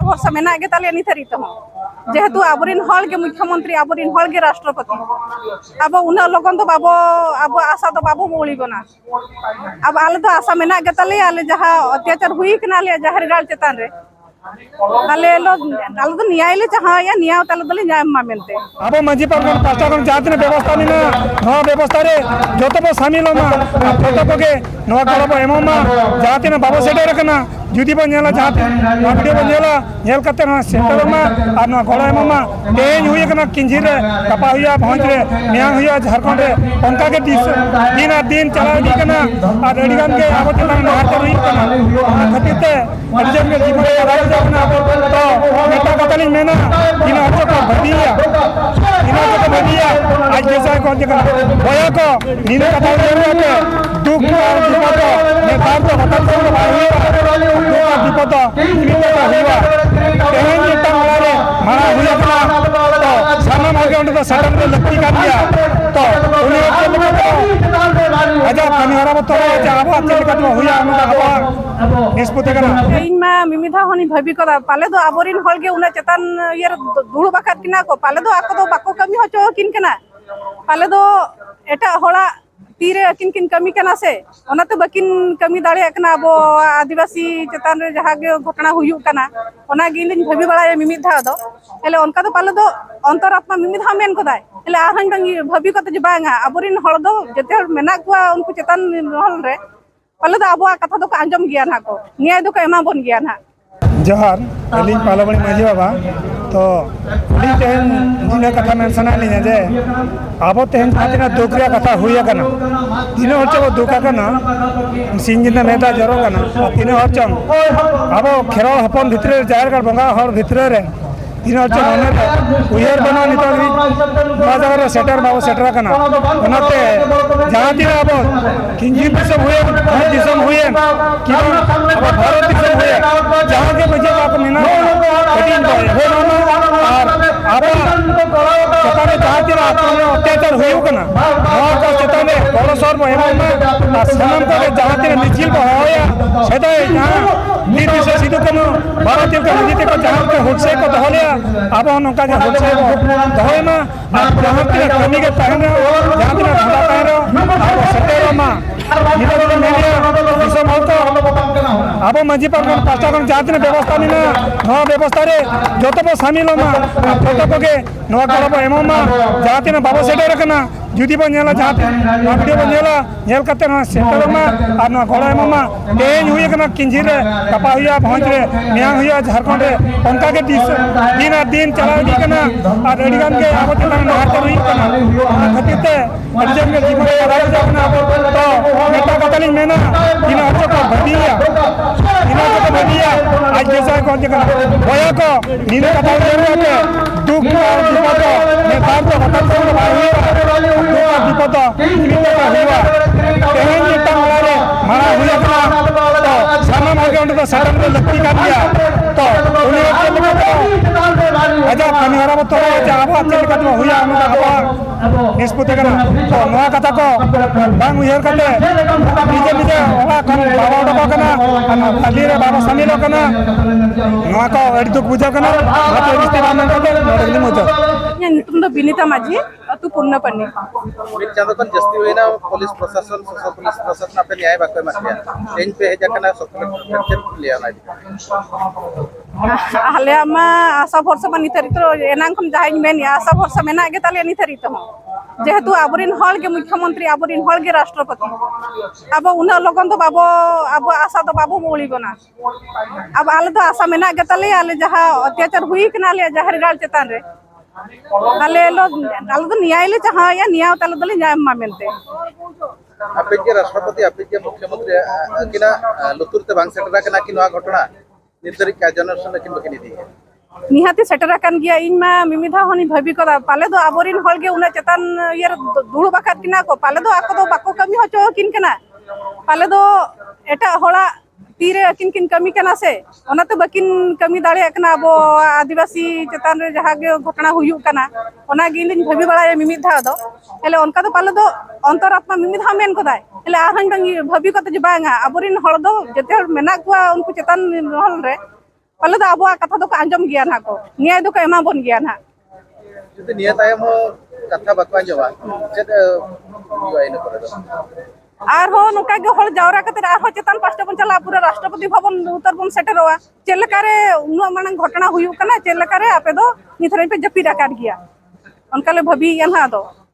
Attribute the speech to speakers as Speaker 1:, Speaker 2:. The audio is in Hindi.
Speaker 1: भरसा मेना गे ताले निथरी तो जेहेतु आबरिन हल के मुख्यमंत्री आबरिन हल के राष्ट्रपति अब उन लोगन तो बाबो अब आशा तो बाबो बोलिबो ना अब आले तो आशा मेना गे ताले आले जहां अत्याचार हुई कना ले जहरीराल चेतान रे ताले लो आले तो न्याय ले चाहा या न्याय ताले दले न्याय मा मेनते
Speaker 2: अब मंजी पार्टी पास्ता कोन जातने व्यवस्था नि ना नवा व्यवस्था रे जोतो शामिल मा फोटो के नवा करब एममा जातने बाबो सेटे रखना जुदी बन जाला जाते वीडियो बन जाला नेल कते ना सेटर मा आ ना गोला एममा तेज हुई कना किंजी रे कपा हुआ भंज रे मियां हुआ झारखंड रे पंका के दिन आ दिन चला दी कना आ रेडिगन के आबो तना नहार कर हुई कना खतिते अर्जन के जीवन राज जाना तो नेता कतली मेना दिन हटो का भदिया दिन को भदिया आज जैसा को जगह होया को नीन कथा रे दुख और विपद नेता को हटल को भाई विपद विपद हुआ तेहन नेता वाले मारा हुआ तो सामने मार्गे उन तो सदन में लगती कर दिया तो उन्हें आजा कमी हरा तो जाबो अच्छे कदम हुआ हम निष्पत्ति करना
Speaker 1: इन मा मिमिधा हनी भाबी कदा पाले दो आबरिन हल के उना चेतन यार दुड़ बाकार किना को पाले दो आको दो बाको कमी होचो किन कना पाले दो एटा होला तीरे किन किन कमी कना से ओनाते बकिन कमी दाड़े कना अब आदिवासी चेतन रे जहां के घटना हुयु कना ओना गिन भाबी बड़ा मिमिधा दो एले उनका तो पाले दो अंतरात्मा मिमिधा मेन कोदाय एले आहन बंगी भाबी कते जे बांगा आबरिन हल दो जते मेना कुआ उनको चेतन हल रे पाले दो अब कथा दो आंजम गया ना को न्याय दो एमा बन गया ना
Speaker 2: जोहार अलिंग पालाबणी माझी बाबा तो अली तेहन दिन कथा मेंशन आलिंग जे अब तेहन खातिर दुख रे कथा हुई कना दिन हरचो दुख कना सिंजिना नेता जरो कना तीन हरचो अब खेरल हपन भितरे जाहिर कर बंगा हर भितरे रे तीन हरचो मने उयर बना नितो बाजार सेटर बाबू सेटर कना ओनाते जहां दिन अब किंजी दिसम हुए दिसम हुए कि अब भारत दिसम हुए जहां के बजे आप निना कठिन हो और अब चेताने जहां दिन आक्रमण अत्याचार हुई कना नवा का चेताने बड़ सर एवं सनम को जहां दिन मिছিল होया सेदा यहां निर्देश सिद्धू कनो भारत के नीति को जहां के होसे को दहलिया अब नका जे होसे दहय ना जहां के कमी के तहन जहां दिन धंधा तहन अब सतेरो मा निबल मेडिया दिसम होतो अब मंजी पास्ता कोन जातने व्यवस्था नि ना नवा व्यवस्था रे जोतो शामिल मा फोटो के नवा करब एममा जातने बाबो सेटे रखना जुदी बन जाला जाते वीडियो बन जाला नेल कते ना सेटर मा आ ना गोला एममा तेज हुई कना किंजी रे कपा हुआ भंज रे मियां हुआ झारखंड रे पंका के दिन आ दिन चला दी कना आ रेडिगन के आबो तना नहार कर हुई कना खतिते अर्जन के जीवन राज जाना तो नेता कतली मेना दिन हटो का भदिया दिन को भदिया आज जैसा को जगह होया को नीन कथा रे दुख और विपद नेता को हटल को भाई विपद विपद हुआ तेहन नेता वाले मारा हुआ तो सामने मार्गे उन तो सदन में लगती कर दिया तो उन्हें आजा कमी हरा तो जाबो अच्छे कदम हुआ हम निष्पत्ति करना तो नवा कथा को बांग उयर कते निजे निजे ओला कन बाबा डको कना अली रे बाबा शामिल कना नवा को एडी दुख बुझा कना मते रिश्ते बांधन को नडली मत
Speaker 1: तुम तो बिनीता माझी तू पूर्ण पन्नी
Speaker 3: एक चांदकन जस्ती होइना पुलिस प्रशासन सशस्त्र पुलिस प्रशासन पे न्याय बाके मातिया इन पे जकना सब लिया ना
Speaker 1: हाले आमा आशा भरसा बनी थरी तो एनांग खम जाहाई मेन आशा भरसा मेना गे ताले नि थरी तो जेहेतु आबरिन हल के मुख्यमंत्री आबरिन हल के राष्ट्रपति अब उन लोगन तो बाबो अब आशा तो बाबो बोलिबो ना अब आले तो आशा मेना गे ताले आले जहां अत्याचार हुई कना ले जहरीराल चेतान रे आले तो न्याय ले चाहा या न्याय ताले दले न्याय मा मेनते
Speaker 3: आपे के राष्ट्रपति आपे के मुख्यमंत्री किना लुतुरते बांग सेटरा कना कि नवा घटना निर्धारित कार्यानुष्ठान किन बकिनी दी
Speaker 1: निहाती सेटर कान गया इन मा मिमिधा हनी भाबी कदा पाले दो आबरिन हल के उना चेतन यार दुड़ बाकार किना को पाले दो आको दो बाको कमी होचो किन कना पाले दो एटा होला तीरे किन किन कमी कना से ओनाते बकिन कमी दाड़े कना अब आदिवासी चेतन रे जहां के घटना हुयु कना ओना गिन भाबी बड़ा मिमिधा दो एले उनका तो पाले दो अंतरात्मा मिमिधा मेन कोदाय एले आहन बंगी भाबी कते जे बांगा आबरिन हल दो जते मेना कुआ उनको चेतन हल रे पाले दो अब कथा दो आंजम गया ना को न्याय दो एमा बन गया ना
Speaker 3: जुदी निया तायम हो कथा बाको आंजमा चेद हुआ इन करे दो
Speaker 1: और हो नुका के हल जावरा कते और हो चेतन पास्टा बन चला पूरा राष्ट्रपति भवन उत्तर बन सेटरवा चेलकारे उन माने घटना हुई कना चेलकारे आपे दो निथरे पे जपी डाकार गया उनका ले भभी यहां दो